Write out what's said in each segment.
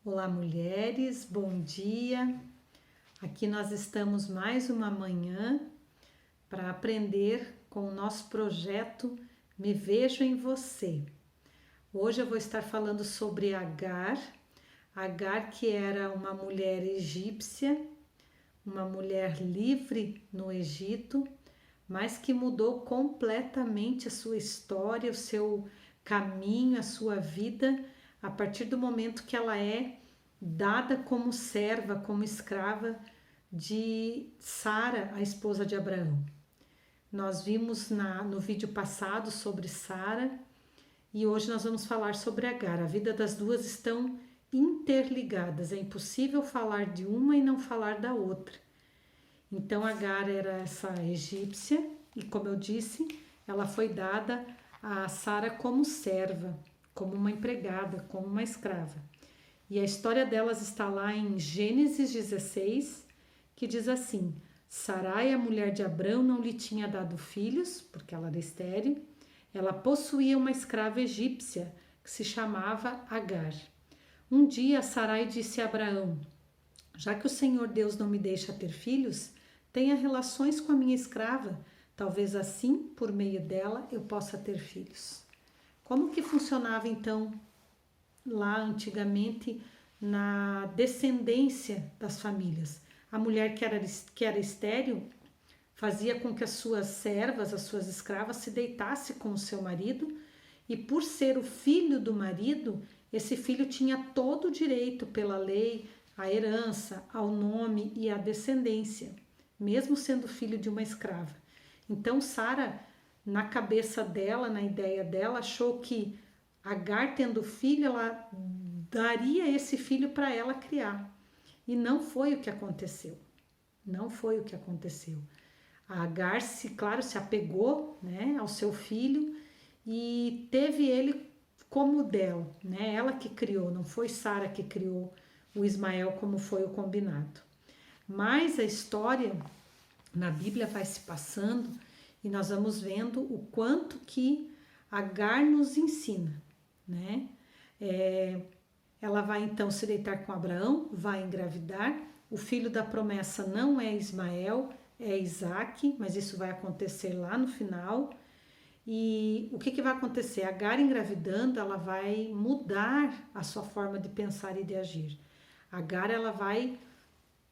Olá, mulheres, bom dia. Aqui nós estamos mais uma manhã para aprender com o nosso projeto Me Vejo em Você. Hoje eu vou estar falando sobre Agar. Agar, que era uma mulher egípcia, uma mulher livre no Egito, mas que mudou completamente a sua história, o seu caminho, a sua vida, a partir do momento que ela é dada como serva, como escrava de Sara, a esposa de Abraão. Nós vimos no vídeo passado sobre Sara e hoje nós vamos falar sobre Agar. A vida das duas estão interligadas, é impossível falar de uma e não falar da outra. Então Agar era essa egípcia e, como eu disse, ela foi dada a Sara como serva, como uma empregada, como uma escrava. E a história delas está lá em Gênesis 16, que diz assim: Sarai, a mulher de Abrão, não lhe tinha dado filhos, porque ela era estéril. Ela possuía uma escrava egípcia que se chamava Agar. Um dia Sarai disse a Abraão: já que o Senhor Deus não me deixa ter filhos, tenha relações com a minha escrava. Talvez assim, por meio dela, eu possa ter filhos. Como que funcionava então lá antigamente na descendência das famílias? A mulher que era estéril fazia com que as suas servas, as suas escravas, se deitassem com o seu marido, e por ser o filho do marido, esse filho tinha todo o direito pela lei, a herança, ao nome e à descendência, mesmo sendo filho de uma escrava. Então Sara, na cabeça dela, na ideia dela, achou que Agar, tendo filho, ela daria esse filho para ela criar. E não foi o que aconteceu. Não foi o que aconteceu. A Agar, claro, se apegou, né, ao seu filho e teve ele como dela, né? Ela que criou, não foi Sara que criou o Ismael como foi o combinado. Mas a história na Bíblia vai se passando e nós vamos vendo o quanto que Agar nos ensina, né? Ela vai então se deitar com Abraão, vai engravidar. O filho da promessa não é Ismael, é Isaque, mas isso vai acontecer lá no final. E o que vai acontecer? Agar engravidando, ela vai mudar a sua forma de pensar e de agir. Agar, ela vai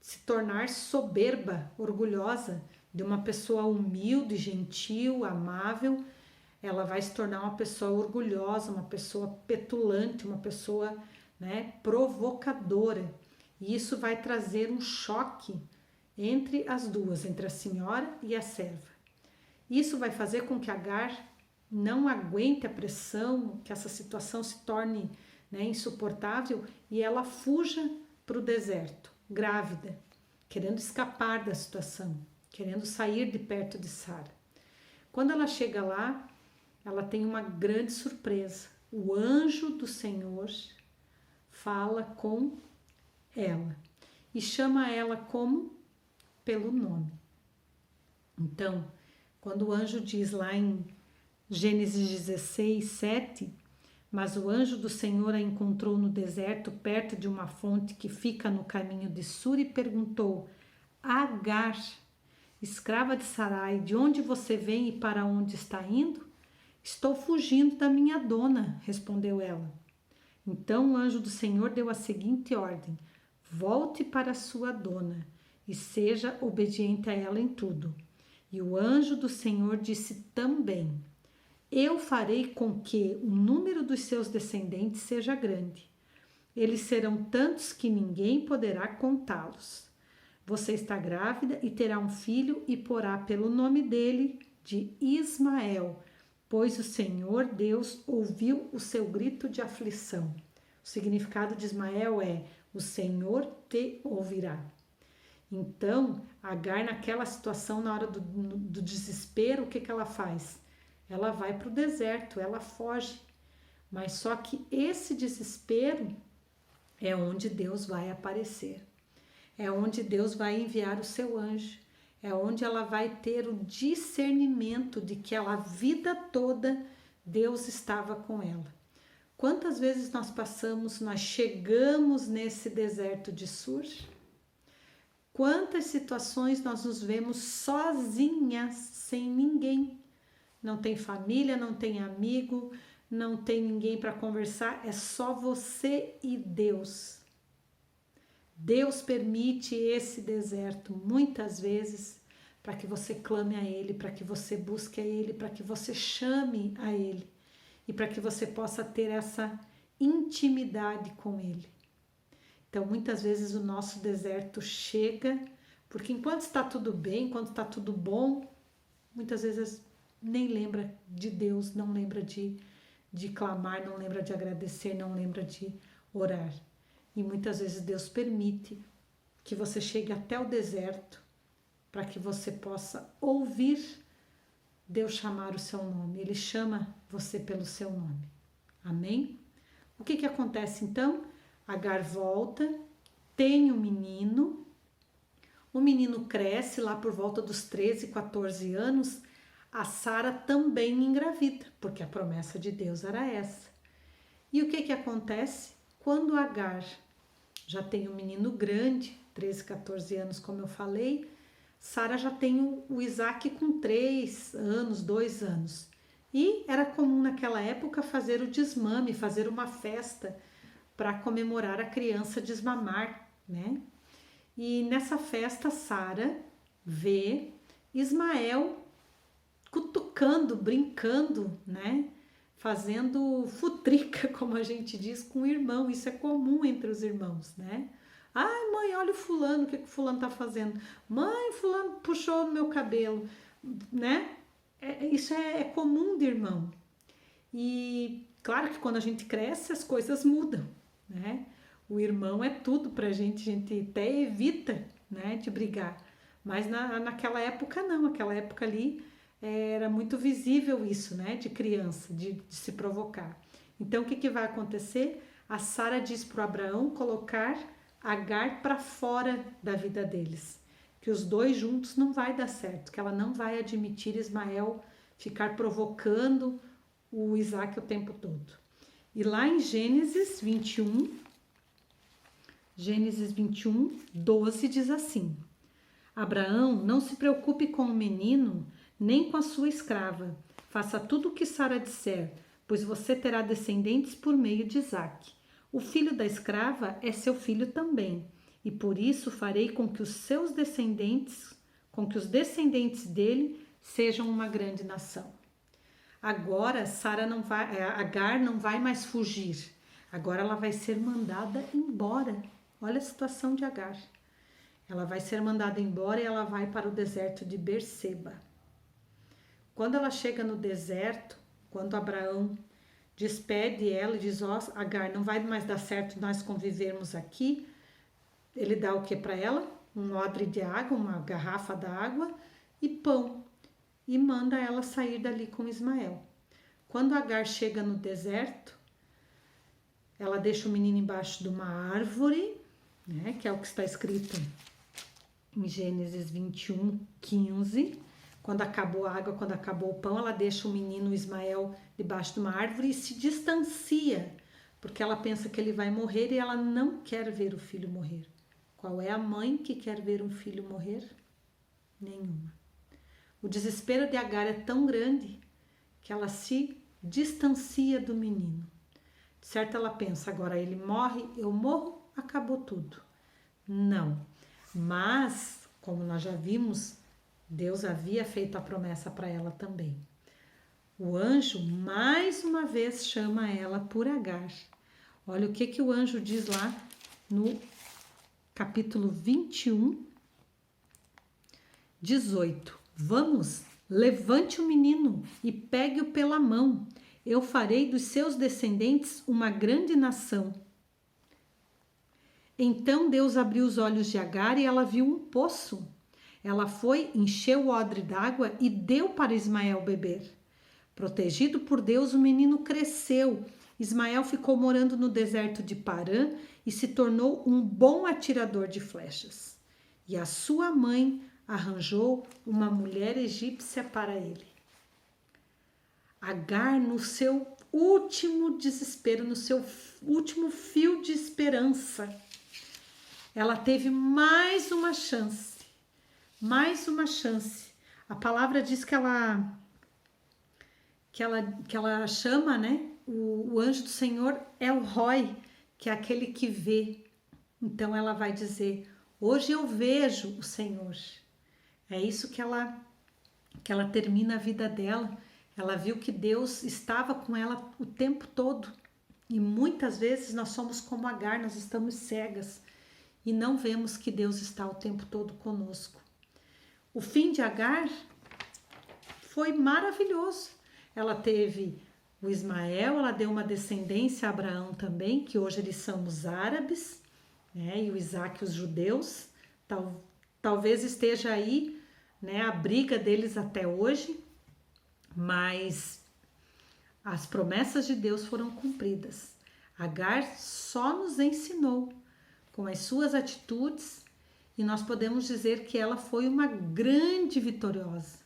se tornar soberba, orgulhosa, de uma pessoa humilde, gentil, amável. Ela vai se tornar uma pessoa orgulhosa, uma pessoa petulante, uma pessoa, né, provocadora. E isso vai trazer um choque entre as duas, entre a senhora e a serva. Isso vai fazer com que Agar não aguente a pressão, que essa situação se torne, né, insuportável e ela fuja para o deserto, grávida, querendo escapar da situação, querendo sair de perto de Sara. Quando ela chega lá, ela tem uma grande surpresa. O anjo do Senhor fala com ela e chama ela como? Pelo nome. Então, quando o anjo diz lá em Gênesis 16, 7, mas o anjo do Senhor a encontrou no deserto, perto de uma fonte que fica no caminho de Sur, e perguntou: Agar, escrava de Sarai, de onde você vem e para onde está indo? Estou fugindo da minha dona, respondeu ela. Então o anjo do Senhor deu a seguinte ordem: volte para sua dona e seja obediente a ela em tudo. E o anjo do Senhor disse também: eu farei com que o número dos seus descendentes seja grande. Eles serão tantos que ninguém poderá contá-los. Você está grávida e terá um filho e porá pelo nome dele de Ismael, pois o Senhor Deus ouviu o seu grito de aflição. O significado de Ismael é: o Senhor te ouvirá. Então, Agar, naquela situação, na hora do desespero, o que ela faz? Ela vai para o deserto, ela foge. Mas só que esse desespero é onde Deus vai aparecer. É onde Deus vai enviar o seu anjo. É onde ela vai ter o discernimento de que a vida toda Deus estava com ela. Quantas vezes nós chegamos nesse deserto de Sur? Quantas situações nós nos vemos sozinhas, sem ninguém? Não tem família, não tem amigo, não tem ninguém para conversar, é só você e Deus. Deus permite esse deserto muitas vezes para que você clame a Ele, para que você busque a Ele, para que você chame a Ele e para que você possa ter essa intimidade com Ele. Então, muitas vezes o nosso deserto chega, porque enquanto está tudo bem, enquanto está tudo bom, muitas vezes nem lembra de Deus, não lembra de clamar, não lembra de agradecer, não lembra de orar. E muitas vezes Deus permite que você chegue até o deserto para que você possa ouvir Deus chamar o seu nome. Ele chama você pelo seu nome. Amém? O que acontece então? Agar volta, tem um menino, o menino cresce lá por volta dos 13, 14 anos, a Sara também engravida, porque a promessa de Deus era essa. E o que acontece? Quando Agar já tem um menino grande, 13, 14 anos, como eu falei, Sara já tem o Isaac com 3 anos, 2 anos. E era comum naquela época fazer o desmame, fazer uma festa para comemorar a criança desmamar, né? E nessa festa, Sara vê Ismael cutucando, brincando, né? Fazendo futrica, como a gente diz, com o irmão. Isso é comum entre os irmãos, né? Ai, mãe, olha o fulano, o que o fulano tá fazendo? Mãe, fulano puxou no meu cabelo, né? Isso é comum de irmão. E claro que quando a gente cresce, as coisas mudam, né? O irmão é tudo pra gente, a gente até evita, né, de brigar. Mas naquela época não, naquela época ali era muito visível isso, né, de criança, de se provocar. Então o que vai acontecer? A Sara diz para o Abraão colocar Agar para fora da vida deles, que os dois juntos não vai dar certo, que ela não vai admitir Ismael ficar provocando o Isaac o tempo todo. E lá em Gênesis 21, 12 diz assim: Abraão, não se preocupe com o menino, nem com a sua escrava. Faça tudo o que Sara disser, pois você terá descendentes por meio de Isaac. O filho da escrava é seu filho também, e por isso farei com que os descendentes dele sejam uma grande nação. Agora Agar não vai mais fugir. Agora ela vai ser mandada embora. Olha a situação de Agar. Ela vai ser mandada embora e ela vai para o deserto de Berseba. Quando ela chega no deserto, quando Abraão despede ela e diz: ó, Agar, não vai mais dar certo nós convivermos aqui. Ele dá o que para ela? Um odre de água, uma garrafa d'água e pão. E manda ela sair dali com Ismael. Quando Agar chega no deserto, ela deixa o menino embaixo de uma árvore, né, que é o que está escrito em Gênesis 21, 15. Quando acabou a água, quando acabou o pão, ela deixa o menino Ismael debaixo de uma árvore e se distancia, porque ela pensa que ele vai morrer e ela não quer ver o filho morrer. Qual é a mãe que quer ver um filho morrer? Nenhuma. O desespero de Agar é tão grande que ela se distancia do menino. De certo, ela pensa: agora ele morre, eu morro, acabou tudo. Não. Mas, como nós já vimos, Deus havia feito a promessa para ela também. O anjo, mais uma vez, chama ela por Agar. Olha o que o anjo diz lá no capítulo 21, 18. Vamos, levante o menino e pegue-o pela mão. Eu farei dos seus descendentes uma grande nação. Então Deus abriu os olhos de Agar e ela viu um poço. Ela foi, encheu o odre d'água e deu para Ismael beber. Protegido por Deus, o menino cresceu. Ismael ficou morando no deserto de Parã e se tornou um bom atirador de flechas. E a sua mãe arranjou uma mulher egípcia para ele. Agar, no seu último desespero, no seu último fio de esperança, ela teve mais uma chance. Mais uma chance. A palavra diz que ela chama, né? O anjo do Senhor é o Roi, que é aquele que vê. Então ela vai dizer: hoje eu vejo o Senhor. É isso que ela termina a vida dela. Ela viu que Deus estava com ela o tempo todo. E muitas vezes nós somos como Agar, nós estamos cegas e não vemos que Deus está o tempo todo conosco. O fim de Agar foi maravilhoso. Ela teve o Ismael, ela deu uma descendência a Abraão também, que hoje eles são os árabes, né? E o Isaac, os judeus. Talvez esteja aí, né, a briga deles até hoje, mas as promessas de Deus foram cumpridas. Agar só nos ensinou com as suas atitudes e nós podemos dizer que ela foi uma grande vitoriosa.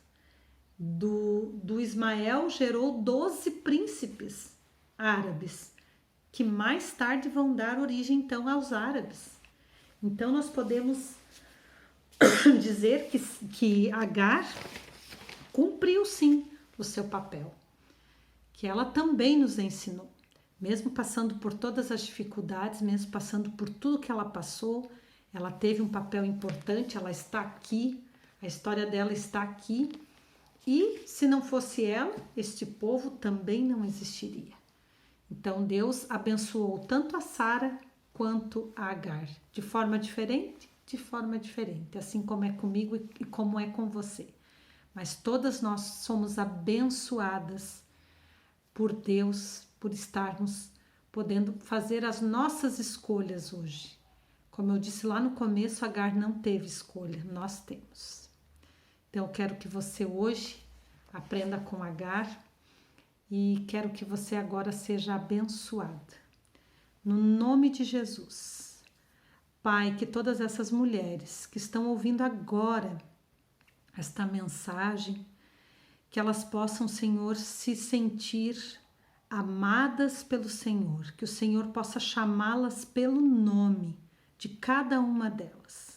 Do Ismael gerou 12 príncipes árabes, que mais tarde vão dar origem então aos árabes. Então nós podemos dizer que Agar cumpriu sim o seu papel, que ela também nos ensinou, mesmo passando por todas as dificuldades, mesmo passando por tudo que ela passou, ela teve um papel importante, ela está aqui, a história dela está aqui. E se não fosse ela, este povo também não existiria. Então Deus abençoou tanto a Sara quanto a Agar, de forma diferente, assim como é comigo e como é com você. Mas todas nós somos abençoadas por Deus, por estarmos podendo fazer as nossas escolhas hoje. Como eu disse lá no começo, Agar não teve escolha, nós temos. Então eu quero que você hoje aprenda com Agar e quero que você agora seja abençoada. No nome de Jesus. Pai, que todas essas mulheres que estão ouvindo agora esta mensagem, que elas possam, Senhor, se sentir amadas pelo Senhor, que o Senhor possa chamá-las pelo nome de cada uma delas.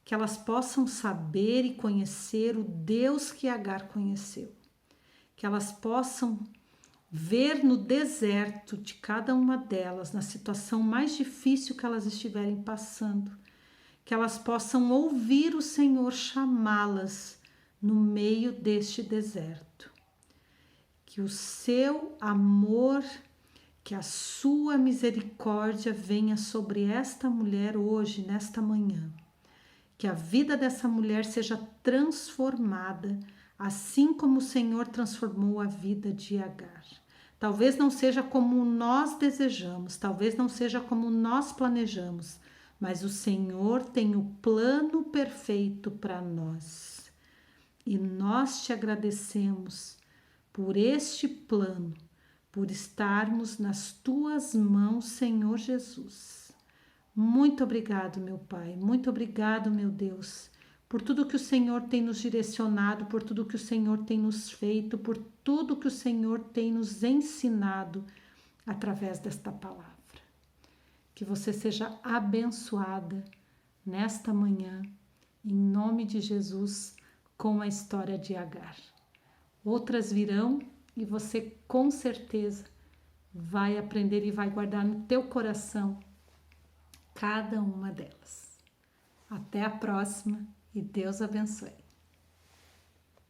Que elas possam saber e conhecer o Deus que Agar conheceu. Que elas possam ver no deserto de cada uma delas, na situação mais difícil que elas estiverem passando, que elas possam ouvir o Senhor chamá-las no meio deste deserto. Que o seu amor, que a sua misericórdia venha sobre esta mulher hoje, nesta manhã. Que a vida dessa mulher seja transformada, assim como o Senhor transformou a vida de Agar. Talvez não seja como nós desejamos, talvez não seja como nós planejamos, mas o Senhor tem o plano perfeito para nós. E nós te agradecemos por este plano, por estarmos nas tuas mãos, Senhor Jesus. Muito obrigado, meu Pai, muito obrigado, meu Deus, por tudo que o Senhor tem nos direcionado, por tudo que o Senhor tem nos feito, por tudo que o Senhor tem nos ensinado através desta palavra. Que você seja abençoada nesta manhã, em nome de Jesus, com a história de Agar. Outras virão e você com certeza vai aprender e vai guardar no teu coração cada uma delas. Até a próxima e Deus abençoe.